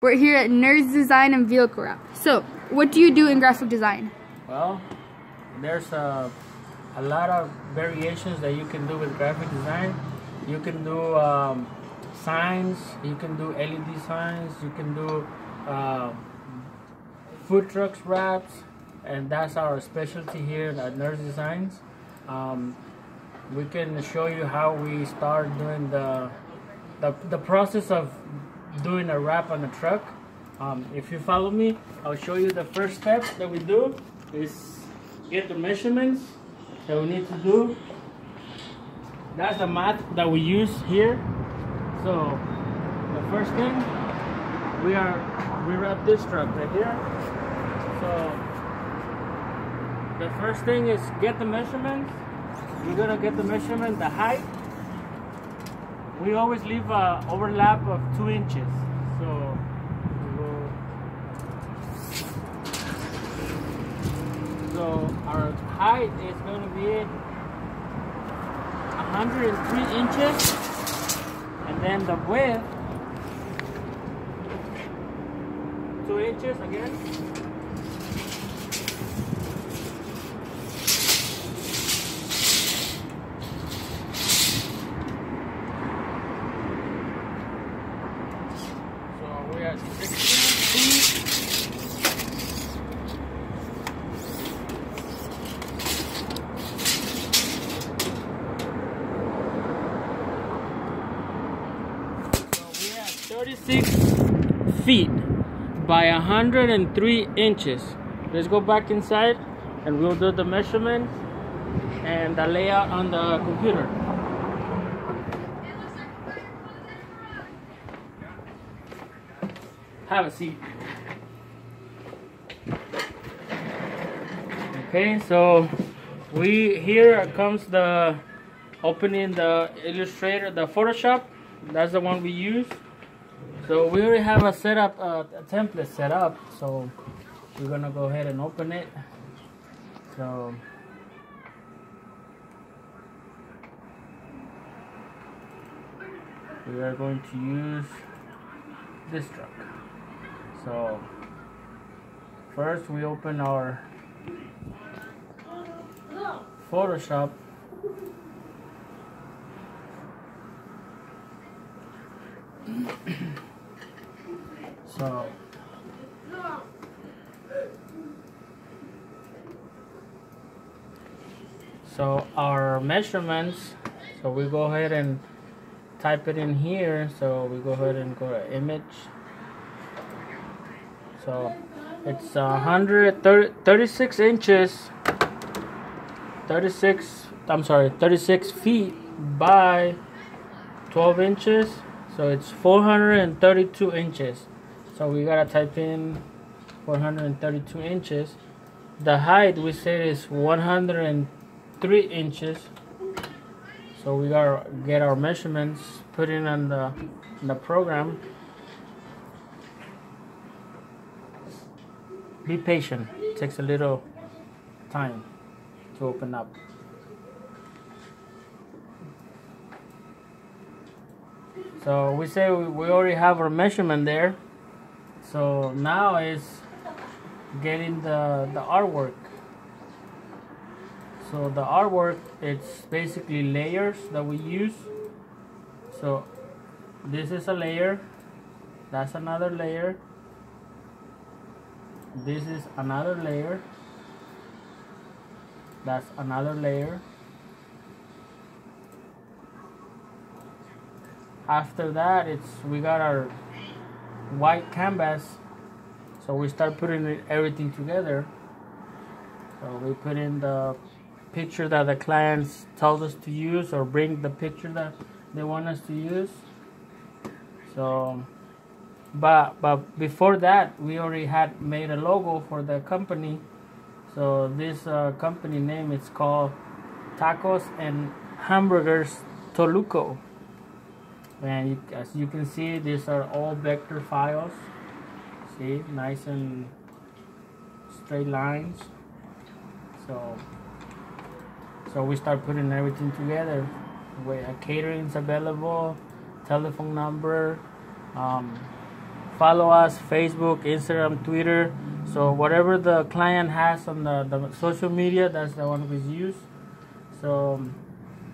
We're here at Nerds Design and Vehicle Wrap. So, what do you do in graphic design? Well, there's a lot of variations that you can do with graphic design. You can do signs, you can do LED signs, you can do food trucks wraps, and that's our specialty here at Nerds Designs. We can show you how we start doing the process of doing a wrap on a truck. If you follow me, I'll show you the first step that we do is get the measurements that we need to do. That's the mat that we use here. So the first thing, we wrap this truck right here. So the first thing is get the measurements. We're gonna get the measurement, the height. We always leave an overlap of 2 inches. So our height is going to be 103 inches, and then the width 2 inches again. We are 16 feet. So we have 36 feet by 103 inches. Let's go back inside and we'll do the measurements and the layout on the computer. Have a seat. Okay, so here comes the opening the Illustrator, the Photoshop. That's the one we use. So we already have a setup, a template set up. So we're gonna go ahead and open it. So we are going to use this truck. So first we open our Photoshop. So our measurements, so we go ahead and type it in here. So we go ahead and go to image. So it's 136 inches, 36 feet by 12 inches. So it's 432 inches. So we gotta type in 432 inches. The height we said is 103 inches. So we gotta get our measurements, put in on the program. Be patient. It takes a little time to open up. So we say we already have our measurement there. So now is getting the artwork. So the artwork, it's basically layers that we use. So this is a layer. That's another layer. This is another layer. That's another layer. After that, we got our white canvas. So we start putting everything together. So we put in the picture that the clients told us to use, or bring the picture that they want us to use. So but before that, we already had made a logo for the company. So this company name is called Tacos and Hamburgers Toluco. And as you can see, these are all vector files. See, nice and straight lines. So we start putting everything together. Where catering's available, telephone number, follow us Facebook, Instagram, Twitter. So whatever the client has on the social media, that's the one we use. So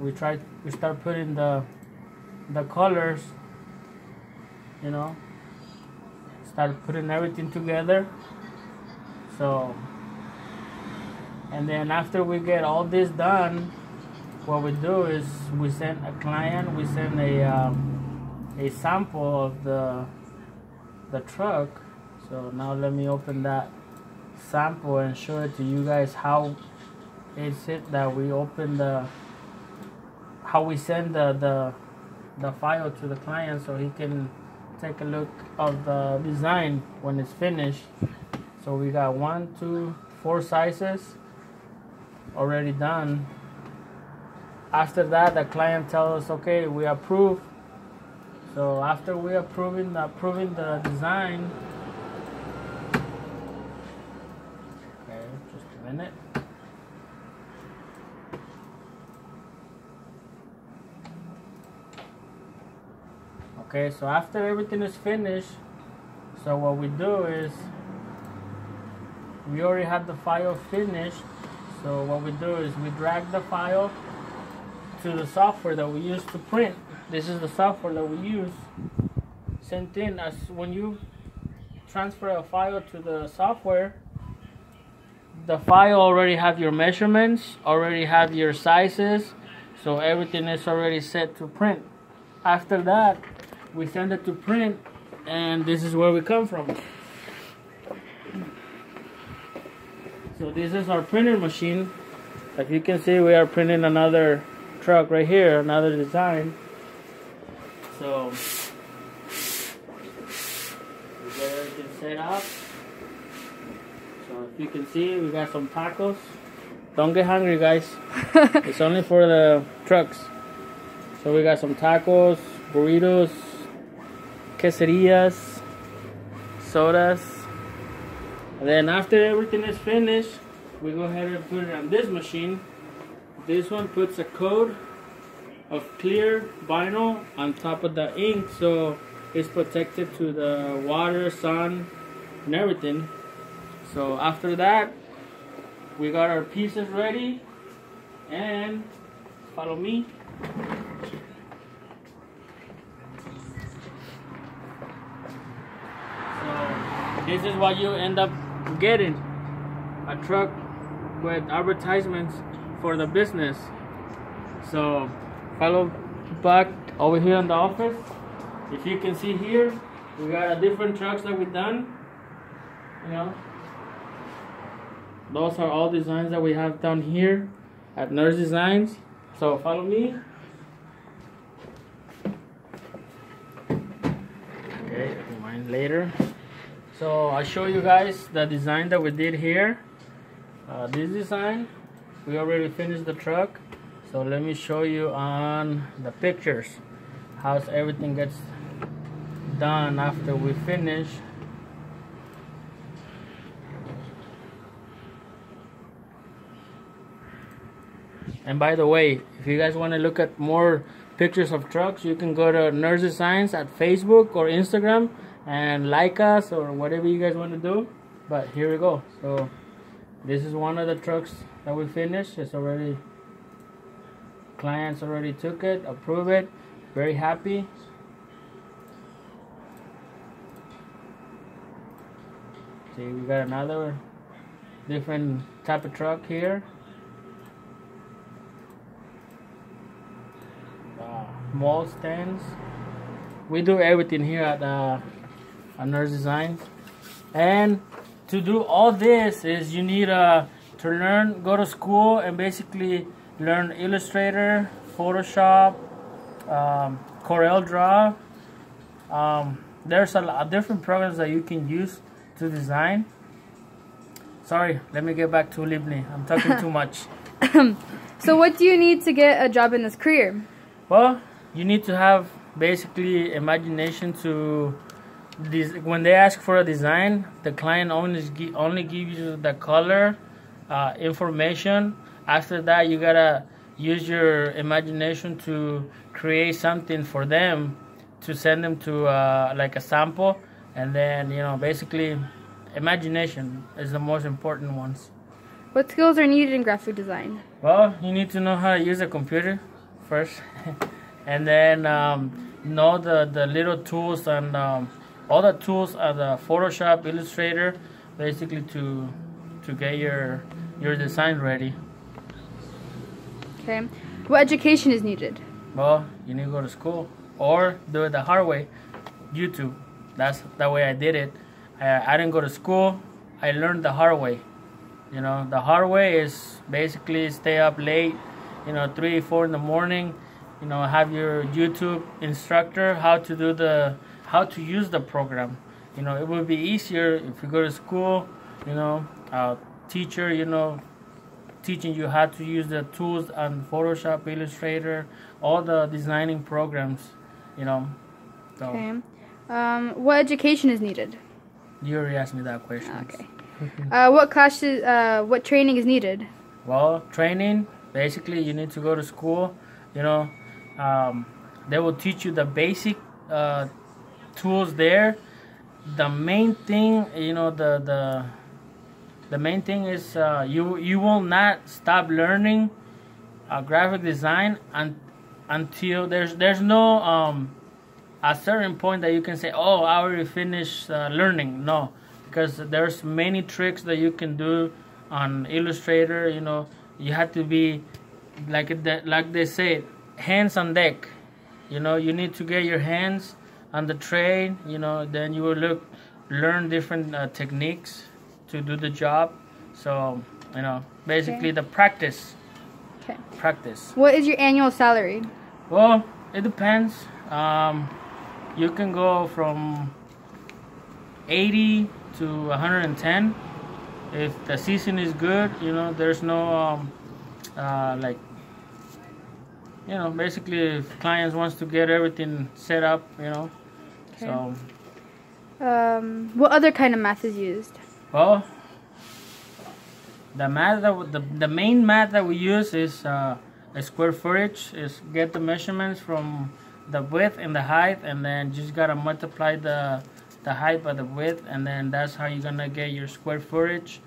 we start putting the colors, you know, start putting everything together. So, and then after we get all this done, what we do is we send a client, we send a sample of the truck. So now let me open that sample and show it to you guys how is it that we open how we send the file to the client so he can take a look of the design when it's finished. So we got 1, 2, 4 sizes already done. After that, the client tells us, okay, we approve. So after we approving the design, okay, just a minute. Okay, so after everything is finished, so what we do is we already have the file finished. So what we do is we drag the file to the software that we use to print. This is the software that we use. Same thing as when you transfer a file to the software, the file already have your measurements, already have your sizes, so everything is already set to print. After that, we send it to print, and this is where we come from. So this is our printer machine. As you can see, we are printing another truck right here, another design. So we get everything set up. So if you can see, we got some tacos. Don't get hungry, guys. It's only for the trucks. So we got some tacos, burritos, quesadillas, sodas. And then after everything is finished, we go ahead and put it on this machine. This one puts a coat of clear vinyl on top of the ink, so it's protected to the water, sun, and everything. So after that, we got our pieces ready, and follow me. So this is what you end up getting, a truck with advertisements for the business. So follow back over here in the office. If you can see here, we got a different trucks that we've done. You know, those are all designs that we have down here at Nurse Designs. So follow me. Okay, mind later. So I'll show you guys the design that we did here. This design, we already finished the truck. So let me show you on the pictures how everything gets done after we finish. And by the way, if you guys want to look at more pictures of trucks, you can go to Nurse Designs at Facebook or Instagram and like us or whatever you guys want to do. But here we go. So this is one of the trucks that we finished. It's already, clients already took it, approved it, very happy. See, we got another different type of truck here. Wall stands. We do everything here at Nurse Designs. And to do all this is you need to learn, go to school and basically learn Illustrator, Photoshop, Corel Draw. There's a lot of different programs that you can use to design. Sorry, let me get back to Libni. I'm talking too much. So what do you need to get a job in this career? Well, you need to have basically imagination to when they ask for a design, the client only gives you the color information. After that, you gotta use your imagination to create something for them to send them to like a sample. And then, you know, basically imagination is the most important ones. What skills are needed in graphic design? Well, you need to know how to use a computer first, and then know the little tools and all the tools of the Photoshop, Illustrator, basically to get your design ready. Okay. What education is needed? Well, you need to go to school or do it the hard way. YouTube. That's the way I did it. I didn't go to school. I learned the hard way. You know, the hard way is basically stay up late, you know, 3, 4 in the morning, you know, have your YouTube instructor how to use the program. You know, it would be easier if you go to school, you know, a teacher, you know, teaching you how to use the tools on Photoshop, Illustrator, all the designing programs, you know. So, okay. What education is needed? You already asked me that question. Okay. What training is needed? Well, training, basically you need to go to school, you know. They will teach you the basic tools there. The main thing, you know, the main thing is you will not stop learning graphic design until there's no a certain point that you can say, oh, I already finished learning. No, because there's many tricks that you can do on Illustrator. You know, you have to be like they say, hands on deck. You know, you need to get your hands on the tray. You know, then you will learn different techniques to do the job. So, you know, basically the practice. Okay. Practice. What is your annual salary? Well, it depends. You can go from 80 to 110 if the season is good. You know, there's no like, you know, basically if clients wants to get everything set up, you know. Okay. So what other kind of math is used? well, the main math that we use is a square footage. Is get the measurements from the width and the height, and then just gotta multiply the height by the width, and then that's how you're gonna get your square footage.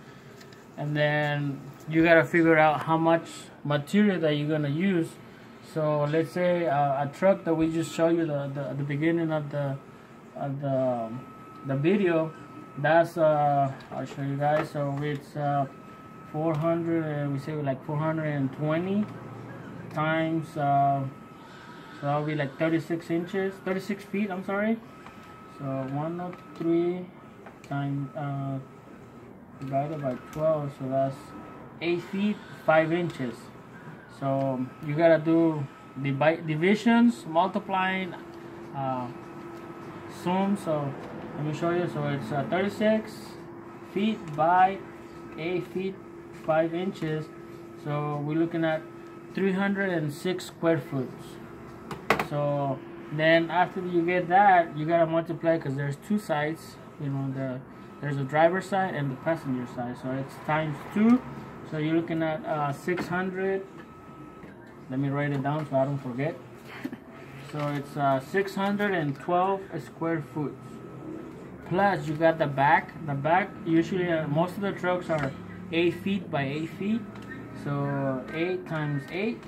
And then you gotta figure out how much material that you're gonna use. So let's say a truck that we just show you the beginning of the video. That's I'll show you guys. So it's 400. We say like 420 times. So that'll be like 36 feet. I'm sorry. So 103 times divided by 12. So that's 8 feet 5 inches. So you gotta do divisions, multiplying, sum. So let me show you. So it's 36 feet by 8 feet 5 inches. So we're looking at 306 square foot. So then after you get that, you gotta multiply, because there's two sides. You know, there's a driver's side and the passenger side. So it's times 2. So you're looking at 600. Let me write it down so I don't forget. So it's 612 square foot. Plus you got the back. The back usually most of the trucks are 8 feet by 8 feet. So 8 times 8.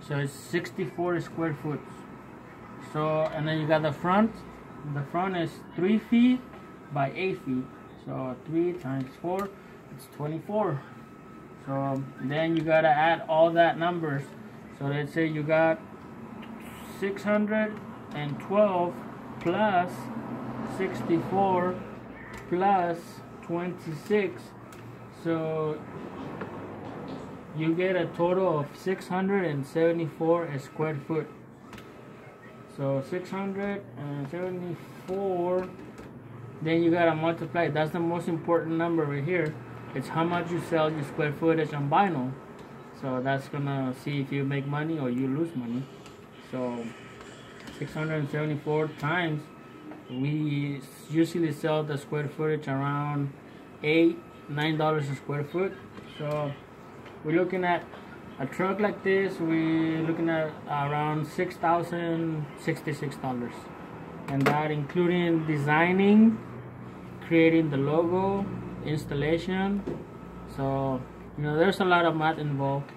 So it's 64 square foot. So, and then you got the front. The front is 3 feet by 8 feet. So 3 times 4, it's 24. So then you gotta add all that numbers. So let's say you got 612 plus 64 plus 26. So you get a total of 674 square foot. So 674, then you gotta multiply. That's the most important number right here. It's how much you sell your square footage on vinyl. So that's gonna see if you make money or you lose money. So 674 times, we usually sell the square footage around $8-9 a square foot. So we're looking at a truck like this, we're looking at around $6,066, and that including designing creating the logo, installation. So there's a lot of math involved.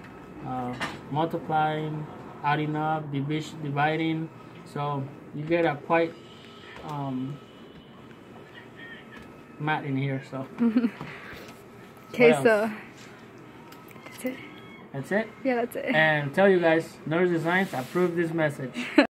Multiplying, adding up, dividing. So you get a quite math in here. So okay, so that's it. That's it. Yeah, that's it. And tell you guys, Nerds Designs approve this message.